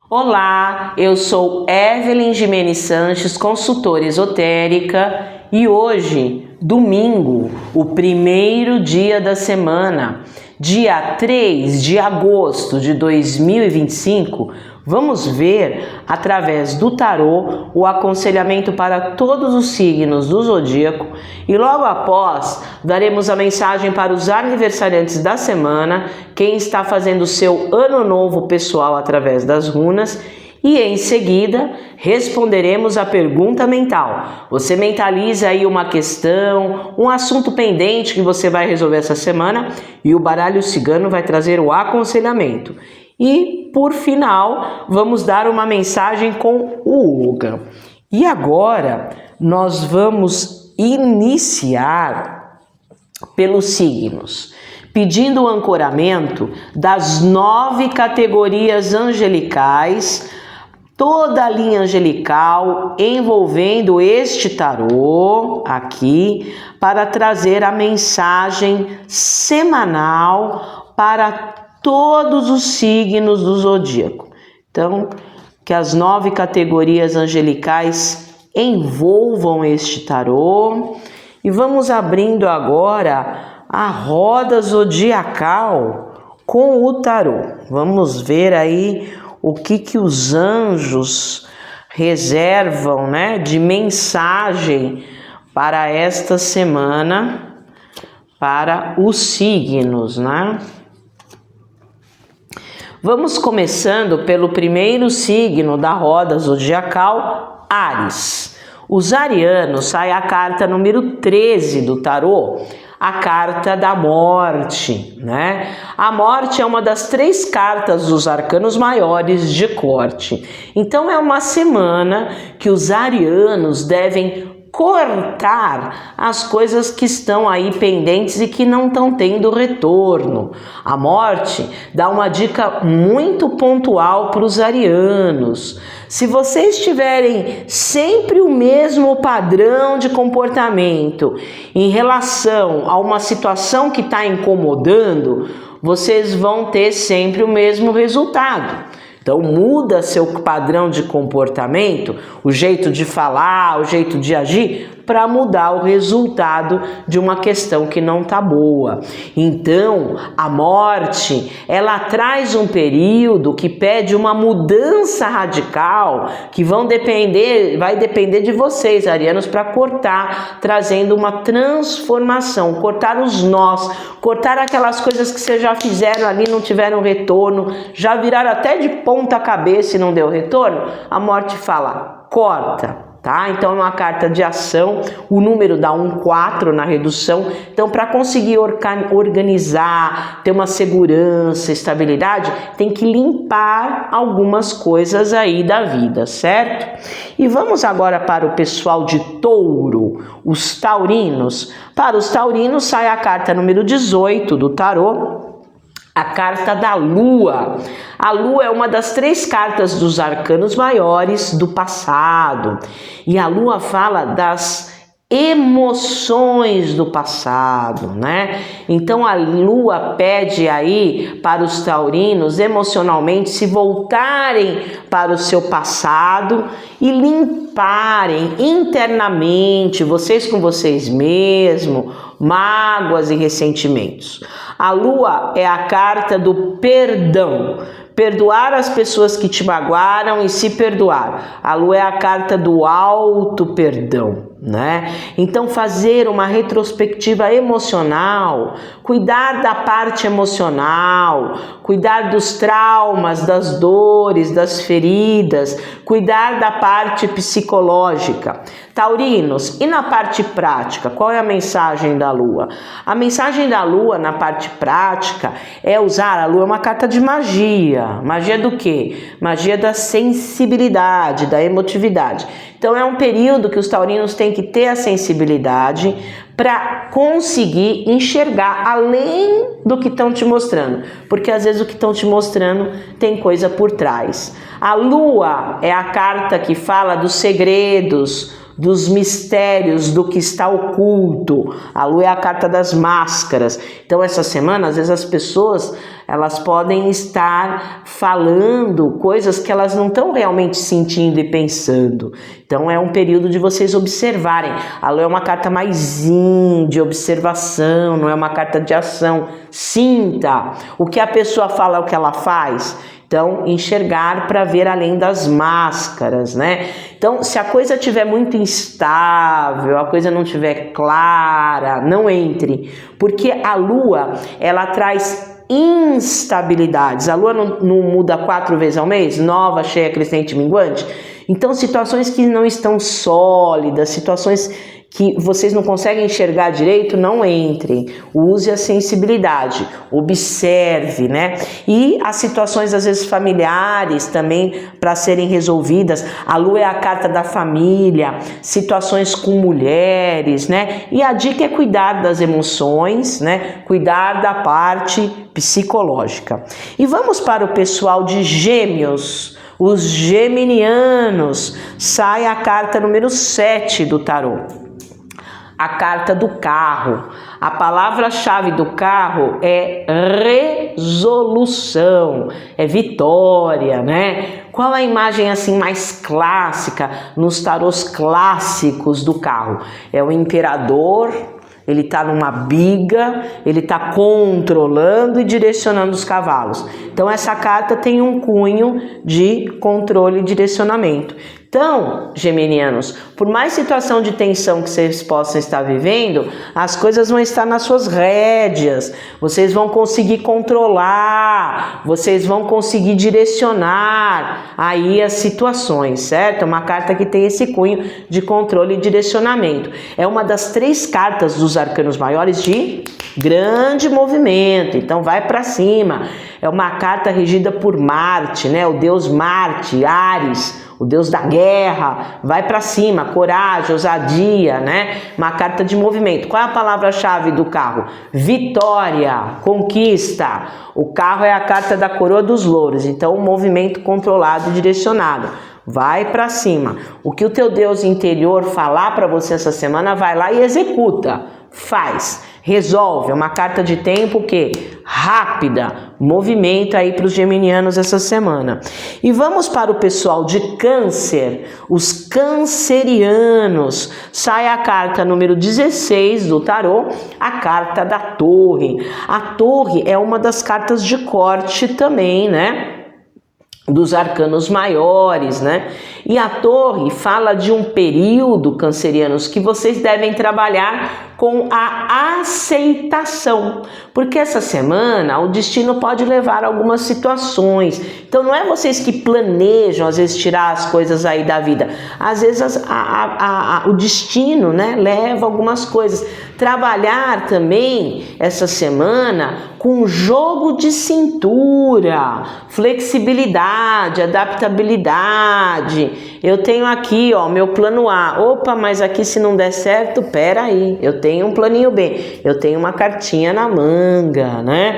Olá, eu sou Evelyn Gimenez Sanches, consultora esotérica, e hoje, domingo, o primeiro dia da semana, dia 3 de agosto de 2025, vamos ver, através do tarô, o aconselhamento para todos os signos do zodíaco e logo após daremos a mensagem para os aniversariantes da semana, quem está fazendo o seu ano novo pessoal através das runas, e em seguida responderemos a pergunta mental. Você mentaliza aí uma questão, um assunto pendente que você vai resolver essa semana e o baralho cigano vai trazer o aconselhamento. E, por final, vamos dar uma mensagem com o Uga. E agora, nós vamos iniciar pelos signos, pedindo o ancoramento das 9 categorias angelicais, toda a linha angelical envolvendo este tarô aqui, para trazer a mensagem semanal para todos os signos do zodíaco. Então, que as 9 categorias angelicais envolvam este tarô. E vamos abrindo agora a roda zodiacal com o tarô. Vamos ver aí o que os anjos reservam, de mensagem para esta semana, para os signos, Vamos começando pelo primeiro signo da roda zodiacal, Áries. Os arianos, sai a carta número 13 do tarô, a carta da morte, A morte é uma das 3 cartas dos arcanos maiores de corte. Então é uma semana que os arianos devem cortar as coisas que estão aí pendentes e que não estão tendo retorno. A morte dá uma dica muito pontual para os arianos. Se vocês tiverem sempre o mesmo padrão de comportamento em relação a uma situação que está incomodando, vocês vão ter sempre o mesmo resultado. Então muda seu padrão de comportamento, o jeito de falar, o jeito de agir, para mudar o resultado de uma questão que não está boa. Então, a morte, ela traz um período que pede uma mudança radical, que vai depender de vocês, arianos, para cortar, trazendo uma transformação, cortar os nós, cortar aquelas coisas que vocês já fizeram ali, não tiveram retorno, já viraram até de ponta cabeça e não deu retorno. A morte fala, corta. Então é uma carta de ação, o número dá 4 na redução, então para conseguir organizar, ter uma segurança, estabilidade, tem que limpar algumas coisas aí da vida, certo? E vamos agora para o pessoal de Touro, os taurinos. Para os taurinos sai a carta número 18 do tarô, a carta da Lua. A Lua é uma das 3 cartas dos arcanos maiores do passado. E a Lua fala das emoções do passado, Então a Lua pede aí para os taurinos emocionalmente se voltarem para o seu passado e limparem internamente, vocês com vocês mesmos, mágoas e ressentimentos. A Lua é a carta do perdão. Perdoar as pessoas que te magoaram e se perdoar. A Lua é a carta do auto-perdão, Então fazer uma retrospectiva emocional, cuidar da parte emocional, cuidar dos traumas, das dores, das feridas, cuidar da parte psicológica. Taurinos, e na parte prática, qual é a mensagem da Lua? A mensagem da Lua na parte prática é usar, a Lua é uma carta de magia. Magia do quê? Magia da sensibilidade, da emotividade. Então é um período que os taurinos têm que ter a sensibilidade para conseguir enxergar além do que estão te mostrando, porque às vezes o que estão te mostrando tem coisa por trás. A Lua é a carta que fala dos segredos, dos mistérios, do que está oculto. A lua é a carta das máscaras. Então essa semana, às vezes as pessoas, elas podem estar falando coisas que elas não estão realmente sentindo e pensando. Então é um período de vocês observarem. A lua é uma carta mais de observação, não é uma carta de ação. Sinta o que a pessoa fala, o que ela faz. Então, enxergar para ver além das máscaras, né? Então, se a coisa estiver muito instável, a coisa não estiver clara, não entre. Porque a lua, ela traz instabilidades. A lua não muda 4 vezes ao mês? Nova, cheia, crescente, minguante? Então, situações que não estão sólidas, situações que vocês não conseguem enxergar direito, não entrem. Use a sensibilidade, observe, né? E as situações, às vezes, familiares também, para serem resolvidas. A lua é a carta da família, situações com mulheres, né? E a dica é cuidar das emoções, né? Cuidar da parte psicológica. E vamos para o pessoal de Gêmeos. Os geminianos, sai a carta número 7 do tarô. A carta do carro. A palavra-chave do carro é resolução, é vitória, né? Qual a imagem assim mais clássica nos tarôs clássicos do carro? É o imperador. Ele está numa biga, ele está controlando e direcionando os cavalos. Então essa carta tem um cunho de controle e direcionamento. Então, geminianos, por mais situação de tensão que vocês possam estar vivendo, as coisas vão estar nas suas rédeas, vocês vão conseguir controlar, vocês vão conseguir direcionar aí as situações, certo? É uma carta que tem esse cunho de controle e direcionamento. É uma das 3 cartas dos arcanos maiores de grande movimento, então vai para cima. É uma carta regida por Marte, né? O deus Marte, Áries, o deus da guerra, vai para cima, coragem, ousadia, né? Uma carta de movimento. Qual é a palavra-chave do carro? Vitória, conquista. O carro é a carta da coroa dos louros, então um movimento controlado e direcionado. Vai para cima. O que o teu Deus interior falar para você essa semana, vai lá e executa. Faz. Resolve. É uma carta de tempo que rápida, movimento aí para os geminianos essa semana. E vamos para o pessoal de Câncer, os cancerianos. Sai a carta número 16 do tarô, a carta da torre. A torre é uma das cartas de corte também, né? Dos arcanos maiores, né? E a torre fala de um período, cancerianos, que vocês devem trabalhar com a aceitação, porque essa semana o destino pode levar a algumas situações. Então não é vocês que planejam às vezes tirar as coisas aí da vida, às vezes o destino, né, leva algumas coisas. Trabalhar também essa semana com jogo de cintura, flexibilidade, adaptabilidade. Eu tenho aqui, ó, meu plano A. Opa, mas aqui se não der certo, pera aí, eu tenho um planinho B, eu tenho uma cartinha na manga, né?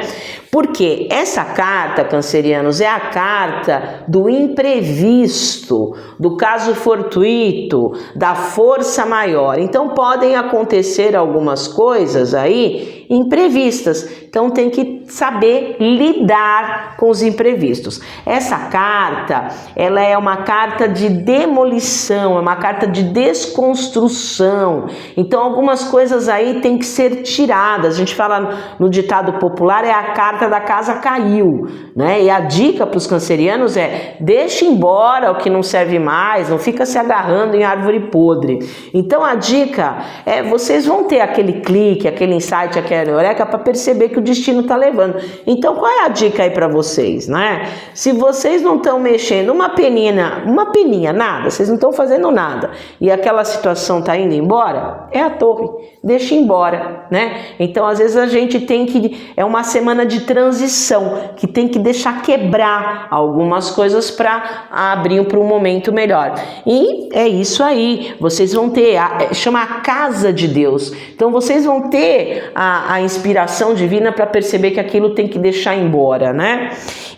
Porque essa carta, cancerianos, é a carta do imprevisto, do caso fortuito, da força maior. Então podem acontecer algumas coisas aí imprevistas. Então tem que saber lidar com os imprevistos. Essa carta, ela é uma carta de demolição, é uma carta de desconstrução. Então algumas coisas aí tem que ser tiradas. A gente fala no ditado popular, é a carta da casa caiu, né? E a dica para os cancerianos é: deixa embora o que não serve mais, não fica se agarrando em árvore podre. Então a dica é: vocês vão ter aquele clique, aquele insight, aquela eureka para perceber que o destino está levando. Então qual é a dica aí para vocês, né? Se vocês não estão mexendo uma peninha, nada, vocês não estão fazendo nada e aquela situação está indo embora, é a torre, deixa embora, né? Então às vezes a gente tem que, é uma semana de transição, que tem que deixar quebrar algumas coisas para abrir para um momento melhor. E é isso aí, vocês vão ter, chama a casa de Deus. Então vocês vão ter a inspiração divina para perceber que aquilo tem que deixar embora, né?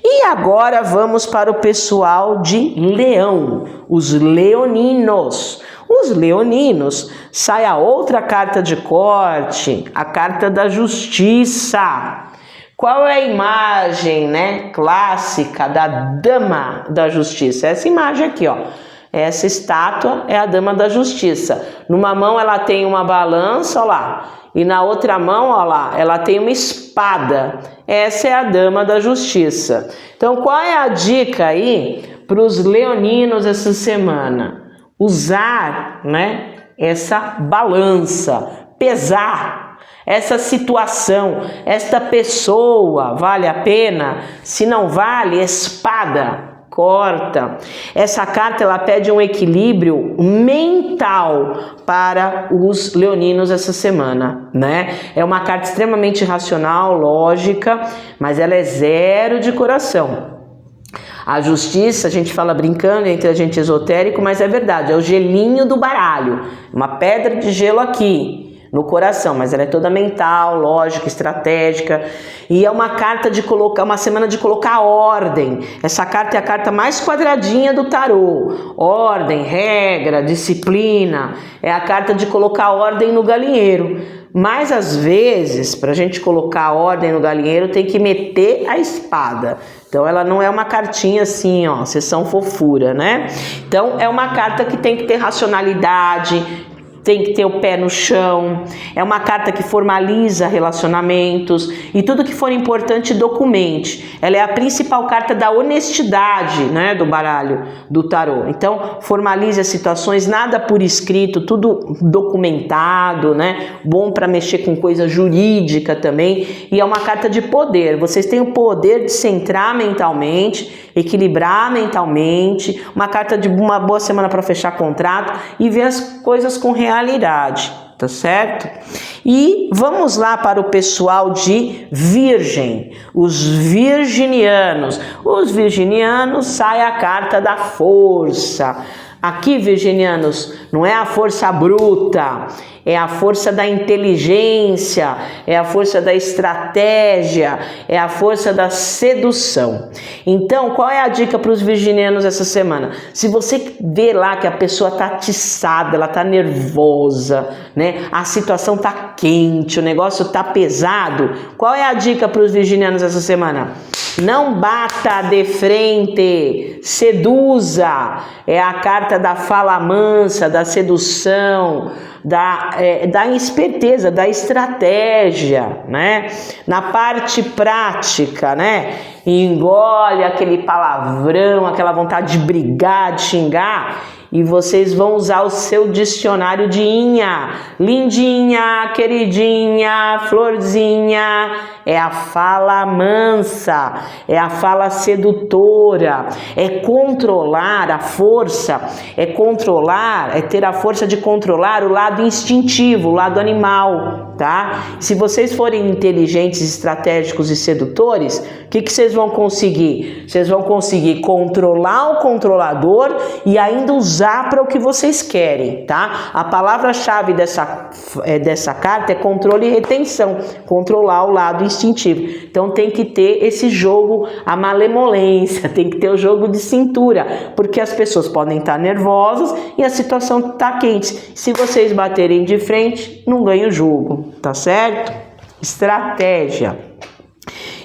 E agora vamos para o pessoal de Leão, os leoninos. Para os leoninos, sai a outra carta de corte, a carta da justiça. Qual é a imagem, né, clássica da dama da justiça? Essa imagem aqui, ó. Essa estátua é a dama da justiça. Numa mão ela tem uma balança, ó lá. E na outra mão, ó lá, ela tem uma espada. Essa é a dama da justiça. Então, qual é a dica aí para os leoninos essa semana? Usar, né, essa balança, pesar essa situação, esta pessoa vale a pena? Se não vale, espada, corta. Essa carta ela pede um equilíbrio mental para os leoninos essa semana, né? É uma carta extremamente racional, lógica, mas ela é zero de coração. A justiça, a gente fala brincando entre a gente esotérico, mas é verdade, é o gelinho do baralho, uma pedra de gelo aqui no coração, mas ela é toda mental, lógica, estratégica, e é uma carta de colocar, uma semana de colocar ordem. Essa carta é a carta mais quadradinha do tarô. Ordem, regra, disciplina, é a carta de colocar ordem no galinheiro. Mas às vezes, para a gente colocar ordem no galinheiro, tem que meter a espada. Então ela não é uma cartinha assim, ó, sessão fofura, né? Então é uma carta que tem que ter racionalidade, tem que ter o pé no chão, é uma carta que formaliza relacionamentos e tudo que for importante documente. Ela é a principal carta da honestidade, né, do baralho do tarô. Então formalize as situações, nada por escrito, tudo documentado, né, bom para mexer com coisa jurídica também, e é uma carta de poder. Vocês têm o poder de centrar mentalmente, equilibrar mentalmente, uma carta de uma boa semana para fechar contrato e ver as coisas com realidade, tá certo? E vamos lá para o pessoal de Virgem, os virginianos. Os virginianos sai a carta da força. Aqui, virginianos, não é a força bruta, é a força da inteligência, é a força da estratégia, é a força da sedução. Então, qual é a dica para os virginianos essa semana? Se você vê lá que a pessoa está atiçada, ela está nervosa, né? A situação está quente, o negócio está pesado, qual é a dica para os virginianos essa semana? Não bata de frente, seduza. É a carta da fala mansa, da sedução, da esperteza, da estratégia, né? Na parte prática, né? Engole aquele palavrão, aquela vontade de brigar, de xingar, e vocês vão usar o seu dicionário de inha. Lindinha, queridinha, florzinha. É a fala mansa, é a fala sedutora, é controlar a força, é ter a força de controlar o lado instintivo, o lado animal, tá? Se vocês forem inteligentes, estratégicos e sedutores, o que vocês vão conseguir? Vocês vão conseguir controlar o controlador e ainda usar para o que vocês querem, tá? A palavra-chave dessa carta é controle e retenção, controlar o lado instintivo. Então tem que ter esse jogo, a malemolência, tem que ter o jogo de cintura, porque as pessoas podem estar nervosas e a situação está quente. Se vocês baterem de frente, não ganha o jogo, tá certo? Estratégia.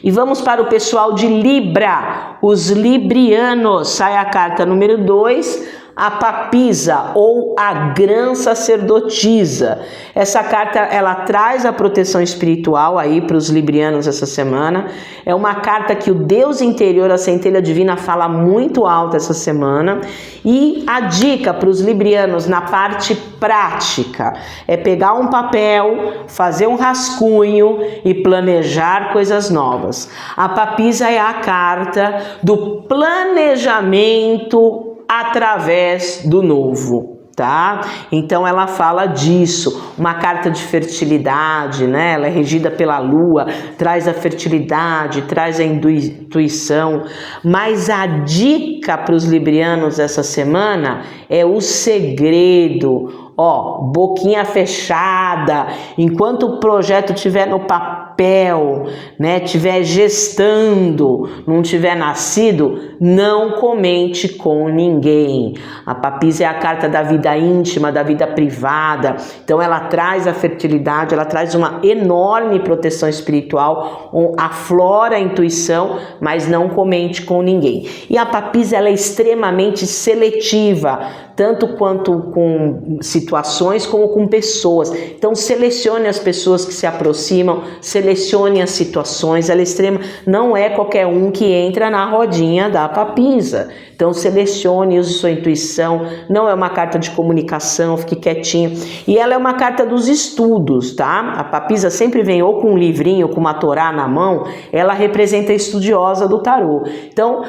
E vamos para o pessoal de Libra, os librianos. Sai a carta número 2, a papisa ou a grã sacerdotisa. Essa carta ela traz a proteção espiritual aí para os librianos essa semana. É uma carta que o Deus interior, a centelha divina, fala muito alto essa semana. E a dica para os librianos na parte prática é pegar um papel, fazer um rascunho e planejar coisas novas. A papisa é a carta do planejamento através do novo, tá? Então ela fala disso, uma carta de fertilidade, né? Ela é regida pela lua, traz a fertilidade, traz a intuição, mas a dica para os librianos essa semana é o segredo. Ó, boquinha fechada, enquanto o projeto estiver no papel, papel, né, tiver gestando, não tiver nascido, não comente com ninguém. A papisa é a carta da vida íntima, da vida privada. Então ela traz a fertilidade, ela traz uma enorme proteção espiritual, aflora a intuição, mas não comente com ninguém. E a papisa ela é extremamente seletiva, tanto quanto com situações como com pessoas. Então selecione as pessoas que se aproximam, selecione as situações. Ela é extrema, não é qualquer um que entra na rodinha da papisa. Então selecione, use sua intuição. Não é uma carta de comunicação, fique quietinho. E ela é uma carta dos estudos, tá? A papisa sempre vem ou com um livrinho, com uma torá na mão. Ela representa a estudiosa do tarô. Então,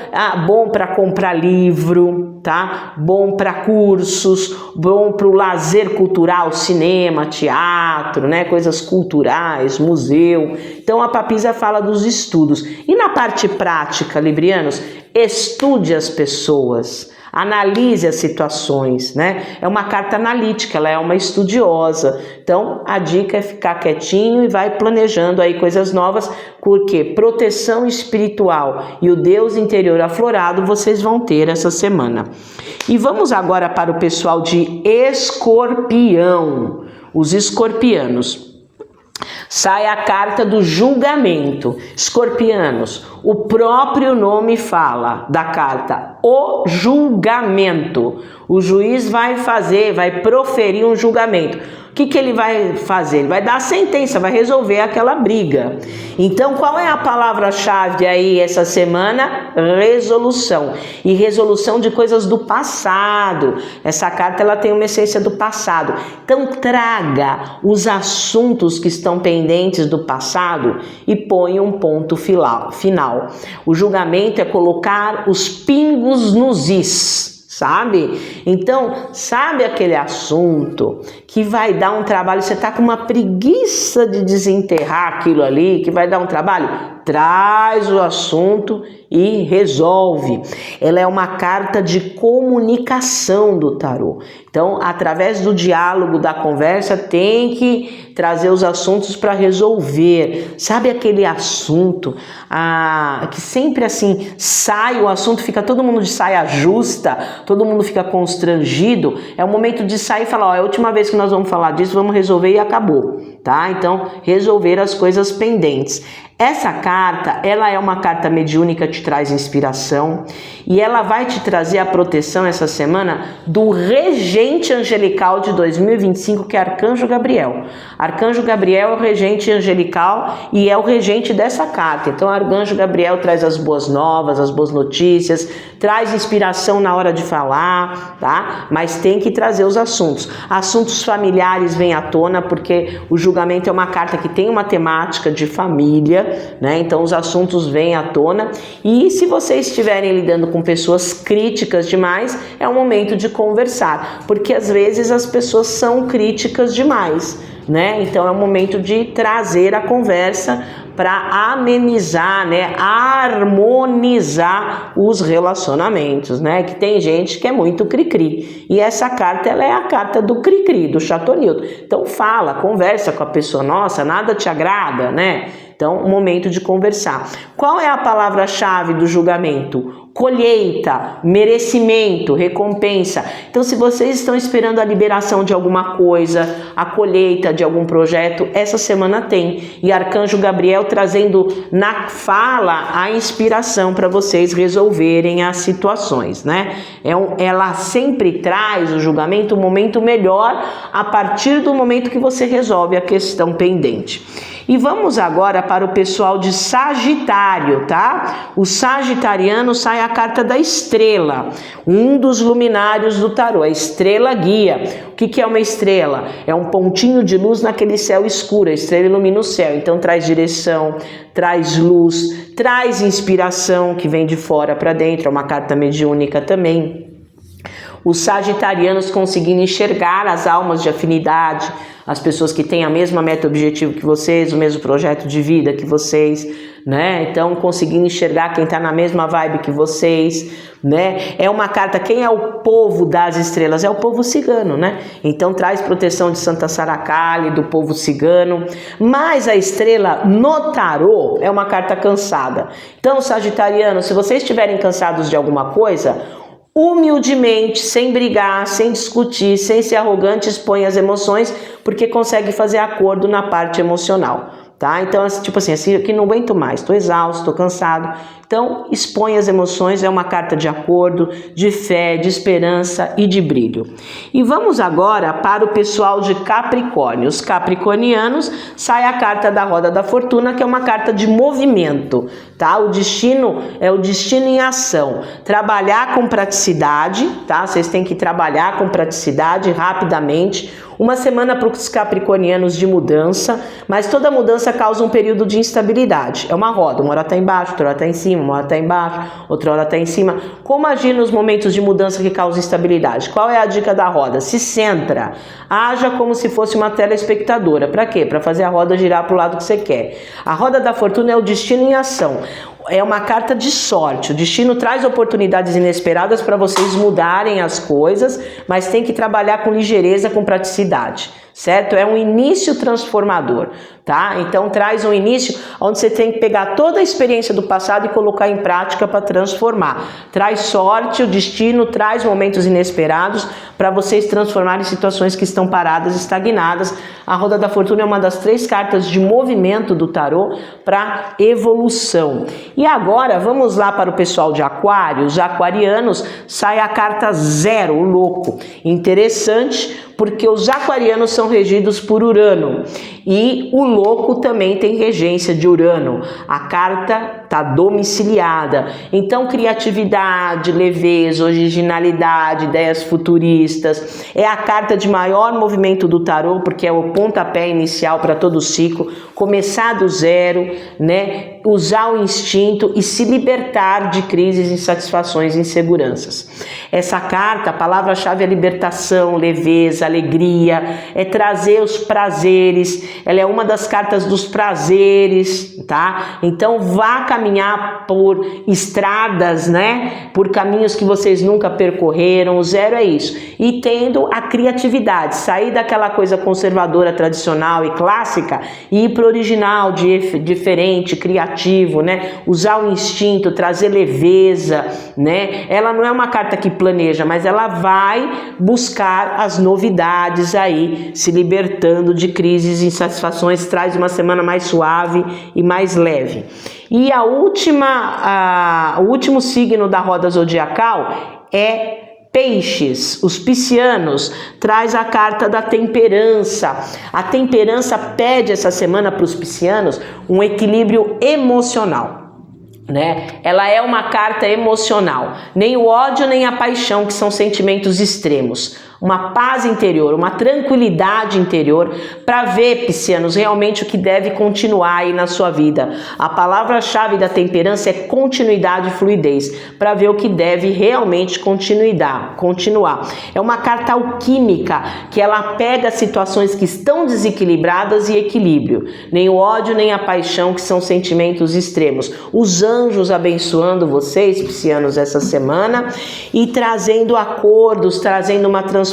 bom para comprar livro, tá? Bom para cursos, bom para o lazer cultural, cinema, teatro, né? Coisas culturais, museu. Então a papisa fala dos estudos. E na parte prática, librianos, estude as pessoas, analise as situações, né? É uma carta analítica, ela é uma estudiosa. Então a dica é ficar quietinho e vai planejando aí coisas novas, porque proteção espiritual e o Deus interior aflorado vocês vão ter essa semana. E vamos agora para o pessoal de Escorpião, os escorpianos. Sai a carta do julgamento. Escorpianos, o próprio nome fala da carta, o julgamento. O juiz vai proferir um julgamento. O que ele vai fazer? Ele vai dar a sentença, vai resolver aquela briga. Então, qual é a palavra-chave aí essa semana? Resolução. E resolução de coisas do passado. Essa carta ela tem uma essência do passado. Então, traga os assuntos que estão pendentes do passado e põe um ponto final. O julgamento é colocar os pingos nos is. Sabe? Então, sabe aquele assunto que vai dar um trabalho, você tá com uma preguiça de desenterrar aquilo ali, que vai dar um trabalho? Traz o assunto e resolve. Ela é uma carta de comunicação do tarô. Então, através do diálogo, da conversa, tem que trazer os assuntos para resolver. Sabe aquele assunto que sempre assim sai o assunto, fica todo mundo de saia justa, todo mundo fica constrangido. É o momento de sair e falar, ó, é a última vez que nós vamos falar disso, vamos resolver e acabou, tá? Então, resolver as coisas pendentes. Essa carta, ela é uma carta mediúnica, te traz inspiração e ela vai te trazer a proteção essa semana do regente angelical de 2025, que é Arcanjo Gabriel. Arcanjo Gabriel é o regente angelical e é o regente dessa carta. Então, Arcanjo Gabriel traz as boas novas, as boas notícias, traz inspiração na hora de falar, tá? Mas tem que trazer os assuntos. Assuntos familiares vêm à tona, porque o julgamento é uma carta que tem uma temática de família, né? Então os assuntos vêm à tona e se vocês estiverem lidando com pessoas críticas demais, é o momento de conversar, porque às vezes as pessoas são críticas demais, né? Então é o momento de trazer a conversa para amenizar, né, harmonizar os relacionamentos, né? Que tem gente que é muito cri-cri. E essa carta, ela é a carta do cri-cri, do Chatonildo. Então fala, conversa com a pessoa, nossa, nada te agrada, né? Então, momento de conversar. Qual é a palavra-chave do julgamento? Colheita, merecimento, recompensa. Então, se vocês estão esperando a liberação de alguma coisa, a colheita de algum projeto, essa semana tem. E Arcanjo Gabriel trazendo na fala a inspiração para vocês resolverem as situações, né? Ela sempre traz o julgamento um momento melhor a partir do momento que você resolve a questão pendente. E vamos agora para o pessoal de Sagitário, tá? O sagitariano sai a carta da estrela, um dos luminários do tarô, a estrela guia. O que é uma estrela? É um pontinho de luz naquele céu escuro, a estrela ilumina o céu, então traz direção, traz luz, traz inspiração que vem de fora para dentro, é uma carta mediúnica também. Os sagitarianos conseguindo enxergar as almas de afinidade, as pessoas que têm a mesma meta objetivo que vocês, o mesmo projeto de vida que vocês, né? Então, conseguindo enxergar quem está na mesma vibe que vocês, né? É uma carta, quem é o povo das estrelas? É o povo cigano, né? Então traz proteção de Santa Saracali, do povo cigano. Mas a estrela no tarô é uma carta cansada. Então, sagitariano, se vocês estiverem cansados de alguma coisa, humildemente, sem brigar, sem discutir, sem ser arrogante, expõe as emoções, porque consegue fazer acordo na parte emocional. Tá? Então, tipo assim, aqui não aguento mais, estou exausto, estou cansado. Então, expõe as emoções, é uma carta de acordo, de fé, de esperança e de brilho. E vamos agora para o pessoal de Capricórnio. Os capricornianos, sai a carta da Roda da Fortuna, que é uma carta de movimento, tá? O destino é o destino em ação. Trabalhar com praticidade, tá? Vocês têm que trabalhar com praticidade rapidamente. Uma semana para os capricornianos de mudança, mas toda mudança causa um período de instabilidade. É uma roda, uma hora está embaixo, outra hora está em cima, uma hora está embaixo, outra hora está em cima. Como agir nos momentos de mudança que causam instabilidade? Qual é a dica da roda? Se centra, haja como se fosse uma telespectadora. Para quê? Para fazer a roda girar para o lado que você quer. A roda da fortuna é o destino em ação. É uma carta de sorte. O destino traz oportunidades inesperadas para vocês mudarem as coisas, mas tem que trabalhar com ligeireza, com praticidade, certo? É um início transformador, tá? Então traz um início onde você tem que pegar toda a experiência do passado e colocar em prática para transformar. Traz sorte, o destino traz momentos inesperados para vocês transformarem situações que estão paradas, estagnadas. A Roda da Fortuna é uma das 3 cartas de movimento do tarô para evolução. E agora vamos lá para o pessoal de Aquário. Os aquarianos, sai a carta 0, o louco. Interessante, porque os aquarianos são regidos por Urano e o louco também tem regência de Urano. A carta está domiciliada. Então, criatividade, leveza, originalidade, ideias futuristas. É a carta de maior movimento do tarô, porque é o pontapé inicial para todo o ciclo. Começar do zero, né? Usar o instinto e se libertar de crises, insatisfações e inseguranças. Essa carta, a palavra-chave é libertação, leveza, alegria, é trazer os prazeres. Ela é uma das cartas dos prazeres, tá? Então vá caminhar por estradas, né? Por caminhos que vocês nunca percorreram. O 0 é isso. E tendo a criatividade, sair daquela coisa conservadora, tradicional e clássica e ir para o original, diferente, criativo, né? Usar o instinto, trazer leveza, né? Ela não é uma carta que planeja, mas ela vai buscar as novidades aí, se libertando de crises e insatisfações, traz uma semana mais suave e mais leve. E o último signo da roda zodiacal é Peixes. Os piscianos traz a carta da temperança. A temperança pede essa semana para os piscianos um equilíbrio emocional, né? Ela é uma carta emocional. Nem o ódio nem a paixão, que são sentimentos extremos. Uma paz interior, uma tranquilidade interior para ver, piscianos, realmente o que deve continuar aí na sua vida. A palavra-chave da temperança é continuidade e fluidez, para ver o que deve realmente continuar. É uma carta alquímica, que ela pega situações que estão desequilibradas e equilíbrio. Nem o ódio nem a paixão, que são sentimentos extremos. Os anjos abençoando vocês, piscianos, essa semana e trazendo acordos, trazendo uma transformação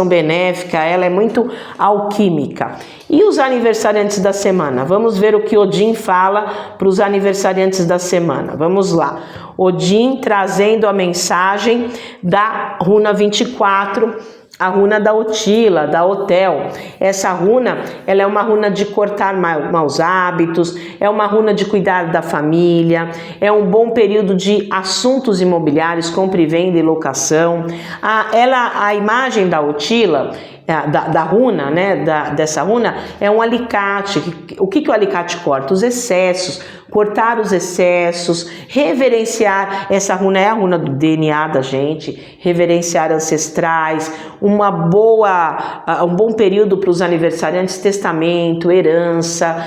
benéfica. Ela é muito alquímica. E os aniversariantes da semana? Vamos ver o que Odin fala para os aniversariantes da semana. Vamos lá. Odin trazendo a mensagem da runa 24, a runa da Otila, da Hotel. Essa runa, ela é uma runa de cortar maus hábitos, é uma runa de cuidar da família, é um bom período de assuntos imobiliários, compra e venda e locação. A imagem da Otila, da runa, né, dessa runa, é um alicate. O que o alicate corta? Os excessos, cortar os excessos, reverenciar. Essa runa é a runa do DNA da gente, reverenciar ancestrais, um bom período para os aniversariantes, testamento, herança,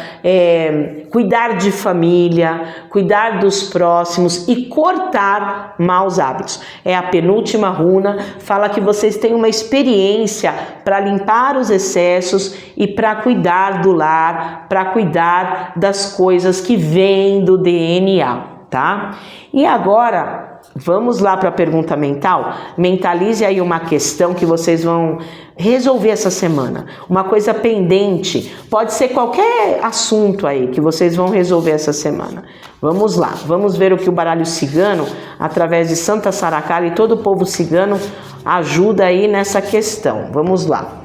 cuidar de família, cuidar dos próximos e cortar maus hábitos. É a penúltima runa, fala que vocês têm uma experiência para limpar os excessos e para cuidar do lar, para cuidar das coisas que vêm do DNA, tá? E agora, vamos lá para a pergunta mental? Mentalize aí uma questão que vocês vão resolver essa semana. Uma coisa pendente. Pode ser qualquer assunto aí que vocês vão resolver essa semana. Vamos lá. Vamos ver o que o baralho cigano, através de Santa Saracala e todo o povo cigano, ajuda aí nessa questão. Vamos lá.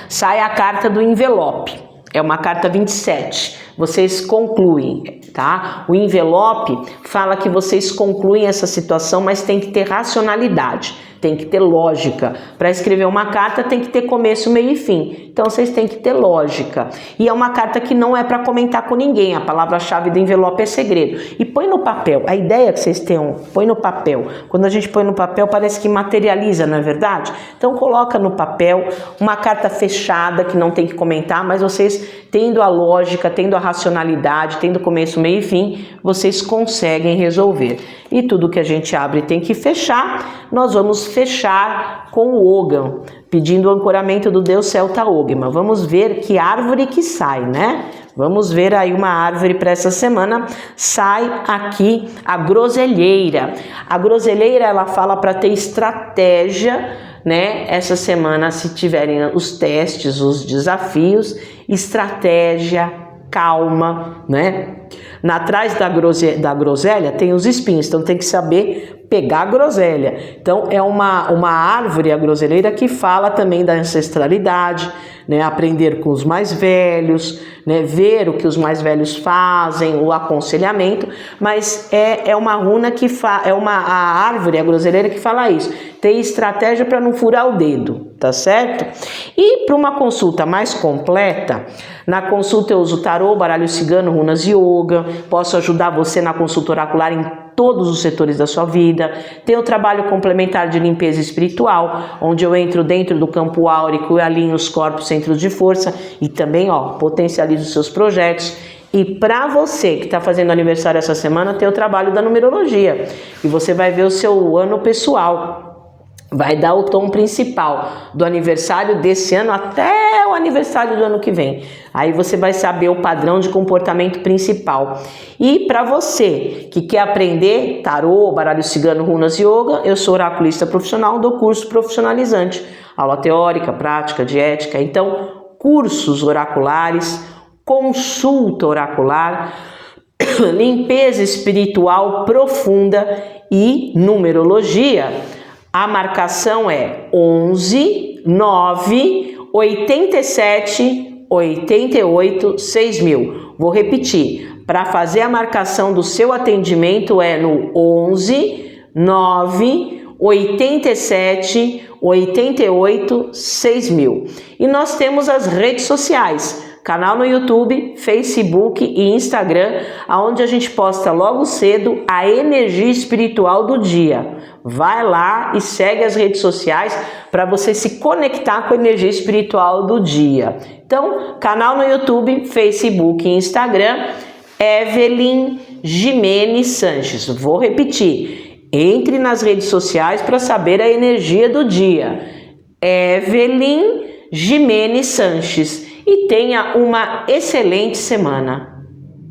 Sai a carta do envelope. É uma carta 27. Vocês concluem, tá? O envelope fala que vocês concluem essa situação, mas tem que ter racionalidade, tem que ter lógica. Para escrever uma carta tem que ter começo, meio e fim. Então vocês têm que ter lógica. E é uma carta que não é para comentar com ninguém. A palavra-chave do envelope é segredo. E põe no papel. A ideia que vocês tenham, põe no papel. Quando a gente põe no papel, parece que materializa, não é verdade? Então coloca no papel uma carta fechada que não tem que comentar, mas vocês tendo a lógica, tendo a racionalidade, tendo começo, meio e fim, vocês conseguem resolver. E tudo que a gente abre tem que fechar. Nós vamos fechar com o Ogam, pedindo o ancoramento do deus celta Ogma. Vamos ver que árvore que sai, né? Vamos ver aí uma árvore para essa semana. Sai aqui a groselheira. A groselheira, ela fala para ter estratégia, né? Essa semana, se tiverem os testes, os desafios, estratégia, calma, né? Atrás da groselha tem os espinhos, então tem que saber pegar a groselha. Então é uma árvore, a groselheira, que fala também da ancestralidade, né? Aprender com os mais velhos, né? Ver o que os mais velhos fazem, o aconselhamento, mas é uma runa que a árvore, a groselheira, que fala isso. Ter estratégia para não furar o dedo, tá certo? E para uma consulta mais completa, na consulta eu uso tarô, baralho cigano, runas yoga, posso ajudar você na consulta oracular em todos os setores da sua vida. Tem o trabalho complementar de limpeza espiritual, onde eu entro dentro do campo áurico e alinho os corpos, centros de força e também, potencializo os seus projetos. E para você que está fazendo aniversário essa semana, tem o trabalho da numerologia. E você vai ver o seu ano pessoal. Vai dar o tom principal do aniversário desse ano até o aniversário do ano que vem. Aí você vai saber o padrão de comportamento principal. E para você que quer aprender tarô, baralho cigano, runas yoga, eu sou oraculista profissional do curso profissionalizante. Aula teórica, prática, de ética. Então, cursos oraculares, consulta oracular, limpeza espiritual profunda e numerologia. A marcação é 11 9 87 88 6000. Vou repetir. Para fazer a marcação do seu atendimento é no 11 9 87 88 6000. E nós temos as redes sociais. Canal no YouTube, Facebook e Instagram, onde a gente posta logo cedo a energia espiritual do dia. Vai lá e segue as redes sociais para você se conectar com a energia espiritual do dia. Então, canal no YouTube, Facebook e Instagram, Evelyn Jimenez Sanches. Vou repetir. Entre nas redes sociais para saber a energia do dia. Evelyn Jimenez Sanches. E tenha uma excelente semana.